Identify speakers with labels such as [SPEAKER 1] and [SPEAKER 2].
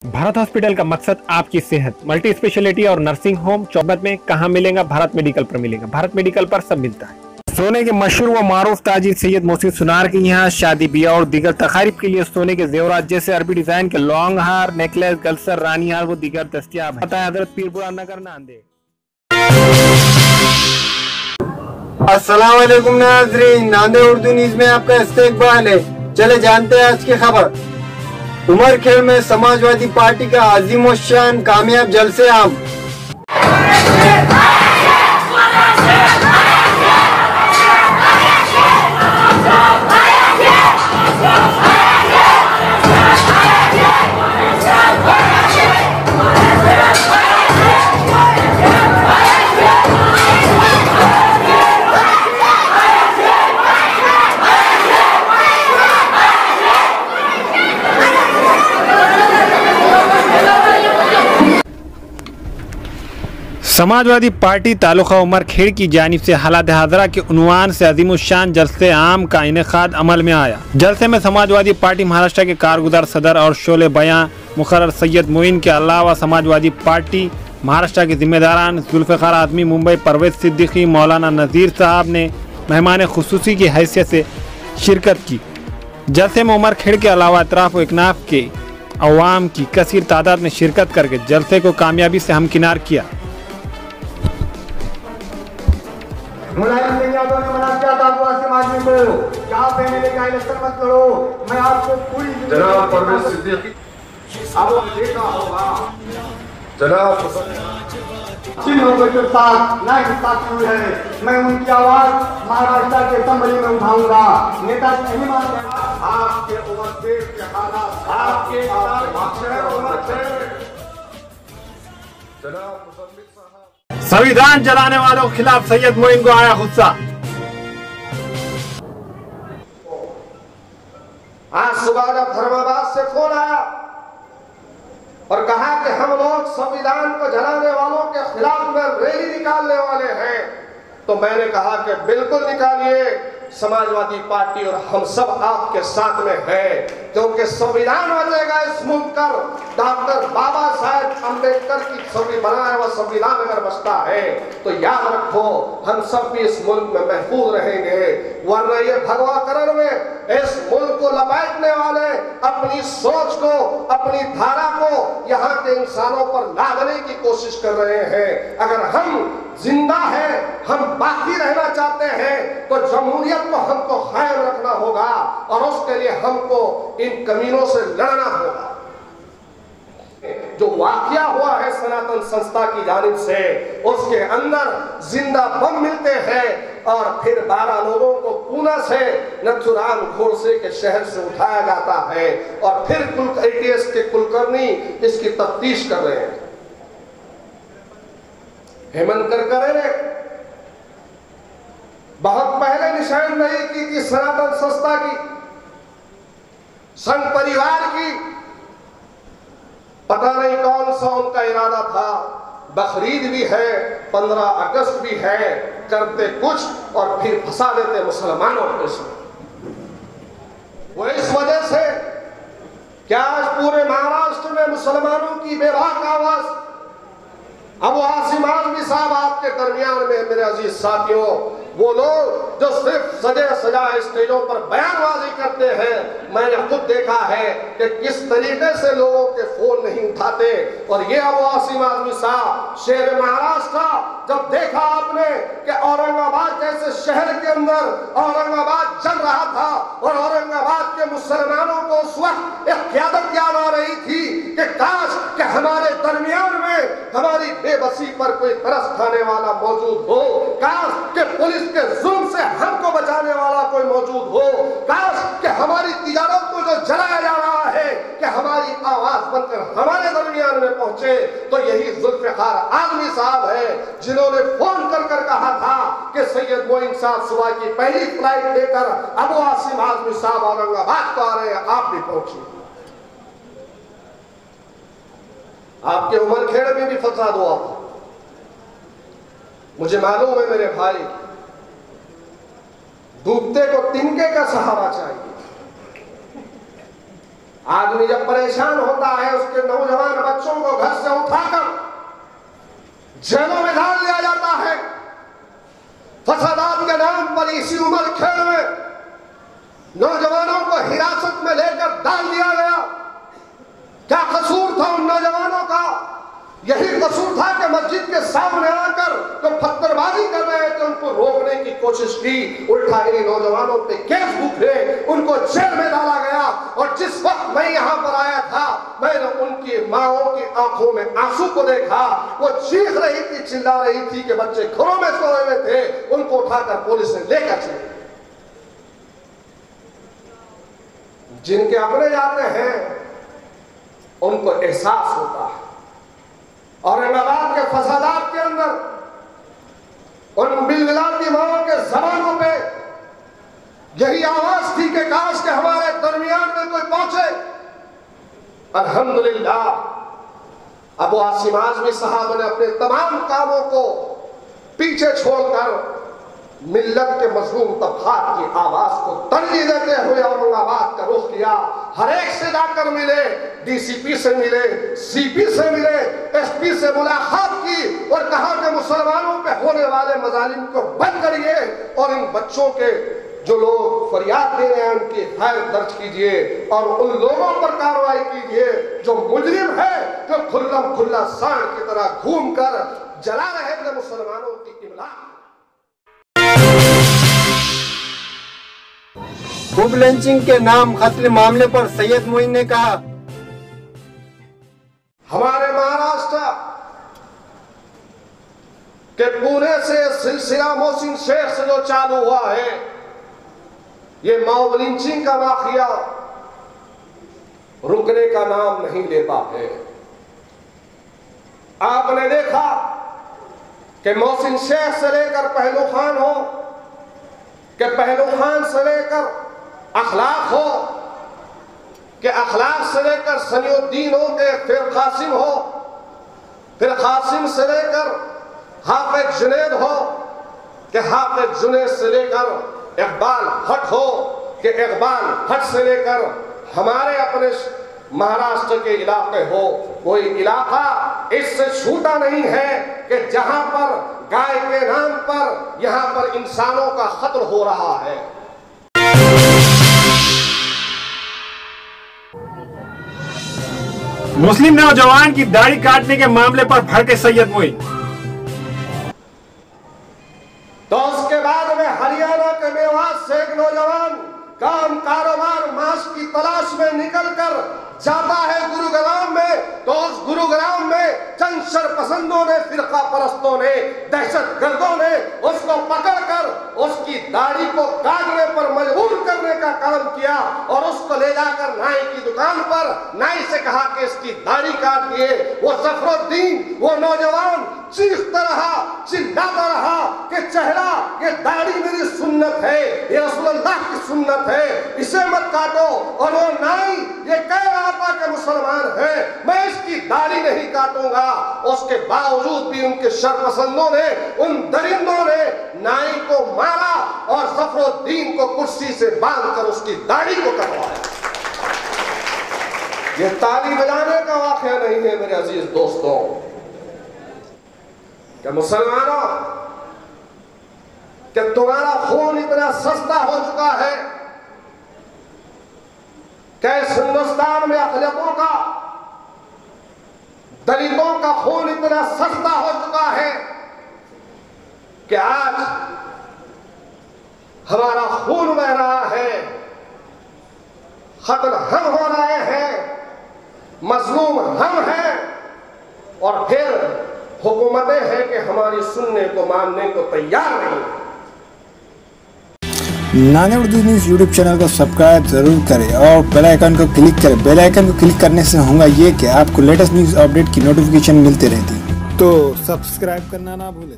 [SPEAKER 1] Bharat hospital का मकसद आपकी सेहत। मल्टी स्पेशलिटी और नर्सिंग होम चौबत में कहाँ मिलेगा? भारत मेडिकल पर मिलेगा। भारत मेडिकल पर सब मिलता है। सोने के मशहूर व मारूफ ताजिर सैयद मोहसिन सुनार के यहाँ शादी ब्याह और दीगर तकारीब के लिए सोने के जेवरात जैसे अरबी डिजाइन के लॉन्ग हार, नेकलेस, गलसर, रानी हार वो दीगर दस्तियाब है। बताया हजरत पीरपुरा नगर नांदेड़।
[SPEAKER 2] अस्सलाम वालेकुम नाज़रीन, नांदेड़ उर्दू न्यूज़ में आपका इस्तकबाल है। चले जानते हैं आज की खबर। उमरखेड़ में समाजवादी पार्टी का अजीमोशान कामयाब जलसे आम।
[SPEAKER 1] समाजवादी पार्टी तालुका उमरखेड़ की जानिब से हालात हाज़रा के उन्वान से अजीमुशान जलसे आम का इनेकाद अमल में आया। जलसे में समाजवादी पार्टी महाराष्ट्र के कारगुजार सदर और शोले बयां मुकर्रर सैयद मोइन के अलावा समाजवादी पार्टी महाराष्ट्र के जिम्मेदारान जुल्फ़िकार आज़मी मुंबई, परवेज सिद्दीकी, मौलाना नज़ीर साहब ने मेहमान खुसूसी की हैसियत से शिरकत की। जलसे में उमरखेड़ के अलावा अतराफ व इकनाफ के अवाम की कसीर तादाद में शिरकत करके जलसे को कामयाबी से हमकिनार किया।
[SPEAKER 2] मुलायम सिंह यादव ने मना किया था आसिम आदमी को क्या फैमिली का इलेक्शन मत करो, मैं आपको पूरी
[SPEAKER 3] जनाब परवेज सिद्दीकी
[SPEAKER 2] अब देखा होगा
[SPEAKER 3] जनाब
[SPEAKER 2] लोगों के साथ ना इंसाफ हुई है। मैं उनकी आवाज महाराष्ट्र के असेंबली में उठाऊंगा। नेता नहीं मान आपके उमरखेड़ के हालात, आपके
[SPEAKER 3] जनाब
[SPEAKER 1] संविधान जलाने वालों के खिलाफ सैयद मोइन को आया गुस्सा।
[SPEAKER 4] आज सुबह जब धर्माबाद से फोन आया और कहा कि हम लोग संविधान को जलाने वालों के खिलाफ में रैली निकालने वाले हैं, तो मैंने कहा कि बिल्कुल निकालिए। समाजवादी पार्टी और हम सब आपके साथ में है, क्योंकि संविधान बचेगा इस मुल्क का। डॉक्टर बाबा साहेब अम्बेडकर की बनाया हुआ संविधान अगर बचता है तो याद रखो हम सब भी इस मुल्क में महफूज रहेंगे। वरना ये भगवा करण में इस मुल्क को लपेटने वाले अपनी सोच को, अपनी धारा को यहाँ के इंसानों पर लादने की कोशिश कर रहे हैं। अगर हम जिंदा है, हम बाकी रहना चाहते हैं, तो जमहूरियत को हमको कायम रखना होगा और उसके लिए हमको इन कमीनों से लड़ना होगा। जो वाकया हुआ है सनातन संस्था की जानिब से, उसके अंदर जिंदा बम मिलते हैं और फिर 12 लोगों को पूना से नथुराम गोडसे के शहर से उठाया जाता है और फिर ATS के कुलकर्णी इसकी तफ्तीश कर रहे हैं। हेमंत करकरे ने बहुत पहले निशानदेही की थी सनातन संस्था की, संघ परिवार की। पता नहीं कौन सा उनका इरादा था। बकरीद भी है, 15 अगस्त भी है, करते कुछ और फिर फंसा देते मुसलमानों को इसमें। वो इस वजह से क्या आज पूरे महाराष्ट्र में मुसलमानों की बेबाक आवाज। अब आसिम आज़मी साहब आपके दरमियान में मेरे अजीज साथियों, वो लोग जो सिर्फ सजे सजाए स्टेजों पर बयानबाजी करते हैं, मैंने खुद देखा है कि किस तरीके से लोगों के फोन नहीं उठाते। और ये अब आसिम आज़मी साहब शेर महाराष्ट्र, जब देखा आपने कि औरंगाबाद जैसे शहर के अंदर औरंगाबाद जल रहा था और औरंगाबाद के मुसलमानों को उस वक्त एक क़यादत याद आ रही थी कि काश कि हमारे दरमियान में हमारी बेबसी पर कोई तरस खाने वाला मौजूद हो, काश कि पुलिस के जुल्म से हमको बचाने वाला कोई मौजूद हो, काश कि हमारी तिजारत को जो जलाया जा रहा है कि हमारी आवाज बनकर हमारे दरमियान में पहुंचे। तो यही जुल्फ़िकार आज़मी साहब है जिन्होंने फोन कर कर कहा था कि सैयद मोइन साहब सुबह की पहली फ्लाइट लेकर अबू आसिम आज़मी साहब औरंगाबाद को आ रहे हैं, आप भी पहुंचिए। आपके उमरखेड़ में भी फसाद हुआ था, मुझे मालूम है मेरे भाई। डूबते को तिनके का सहारा चाहिए। आदमी जब परेशान होता है उसके नौजवान बच्चों को घर से उठाकर जेलों में डाल दिया जाता है। फसादात के नाम पर इसी उम्र खेल में नौजवानों को हिरासत में लेकर डाल दिया गया। क्या कसूर था उन नौजवानों का? यही कसूर था कि मस्जिद के सामने आकर तो पत्थरबाजी कर रहे थे, उनको रोकने की कोशिश की, उल्टा इन नौजवानों पे केस बुके, उनको जेल में डाला गया। और जिस वक्त मैं यहाँ पर आया था मैंने उनकी माओं की आंखों में आंसू को देखा। वो चीख रही थी, चिल्ला रही थी कि बच्चे घरों में सोए हुए थे, उनको उठाकर पुलिस ने लेकर चले। जिनके अपने जाते हैं उनको एहसास होता है। औरंगाबाद के फसादात के अंदर उन बिलबिलाती माओं के जबानों पे यही आवाज थी कि काश के हमारे दरमियान में कोई पहुंचे। अल्हम्दुलिल्लाह अबू आसिम आज़मी साहब ने अपने तमाम कामों को पीछे छोड़कर मिल्लत के मजलूम तबकात की आवाज को तरजीह देते हुए औरंगाबाद का रुख किया। हर एक से जाकर मिले, डीसीपी से मिले, सीपी से मिले, एसपी से मुलाकात की और कहा कि मुसलमानों पे होने वाले मजालिम को बंद करिए और इन बच्चों के जो लोग फरियाद दे रहे हैं उनकी खैर दर्ज कीजिए और उन लोगों पर कार्रवाई कीजिए जो मुजरिम है, जो खुल्लम खुल्ला सांड की तरह घूमकर जला रहे थे मुसलमानों की इमलाक।
[SPEAKER 2] खूब लंचिंग के नाम कत्ल मामले पर सैयद मोइन ने कहा,
[SPEAKER 4] हमारे महाराष्ट्र के पुणे से सिलसिला मोहसिन शेख से जो चालू हुआ है, ये मॉब लिंचिंग का वाकया रुकने का नाम नहीं लेता है। आपने देखा कि मोहसिन शेख से लेकर पहलू खान हो, कि पहलू खान से लेकर अखलाक हो, कि अखलाक से लेकर सनिउद्दीन हो, के फिर कासिम हो, फिर कासिम से लेकर हाफिज जुनैद हो, कि हाफिज जुनैद से लेकर इकबाल भट्ट हो, कि इकबाल भट्ट से लेकर हमारे अपने महाराष्ट्र के इलाके हो। कोई इलाका इससे छूटा नहीं है कि जहां पर गाय के नाम पर यहां पर इंसानों का कत्ल हो रहा है।
[SPEAKER 1] मुस्लिम नौजवान की दाढ़ी काटने के मामले पर भड़के सैयद मोइन।
[SPEAKER 4] तो उसके बाद में हरियाणा के मेवात से एक नौजवान काम कारोबार मांस की तलाश में निकलकर जाता है गुरुग्राम में। तो उस गुरुग्राम में चंद शरपसंदों ने, फिरका परस्तों ने, दहशतगर्दों ने उसको पकड़कर उसकी दाढ़ी को काटने पर मजबूर करने का काम किया और उसको ले जाकर नाई की दुकान पर नाई से कहा कि इसकी दाढ़ी काट दिए। वो जफरुद्दीन, वो नौजवान चीखता रहा, चिल्लाता रहा कि चेहरा, ये दाढ़ी मेरी सुन्नत है, ये रसूलुल्लाह की सुन्नत है, इसे मत काटो। और वो नाई ये कह रहा था कि मुसलमान है, मैं इसकी दाढ़ी नहीं काटूंगा। उसके बावजूद भी उनके शरपसंदों ने, उन दरिंदों ने नाई को मारा और जफरुद्दीन को कुर्सी से बांधकर उसकी दाढ़ी को कटवाया। ये ताली बजाने का वाकया नहीं है मेरे अजीज दोस्तों। क्या मुसलमानों, क्या तुम्हारा खून इतना सस्ता हो चुका है? क्या इस हिंदुस्तान में अक़लियतों का, दलितों का खून इतना सस्ता हो चुका है कि आज हमारा खून बह रहा है, कत्ल हम हो रहे हैं, मजलूम हम हैं और फिर हुकूमतें हैं कि हमारी सुनने को, मानने को तैयार नहीं है।
[SPEAKER 5] नाने उर्दू न्यूज़ यूट्यूब चैनल को सब्सक्राइब जरूर करें और बेल आइकन को क्लिक करें। बेल आइकन को क्लिक करने से होगा ये कि आपको लेटेस्ट न्यूज़ अपडेट की नोटिफिकेशन मिलती रहती है, तो सब्सक्राइब करना ना भूलें।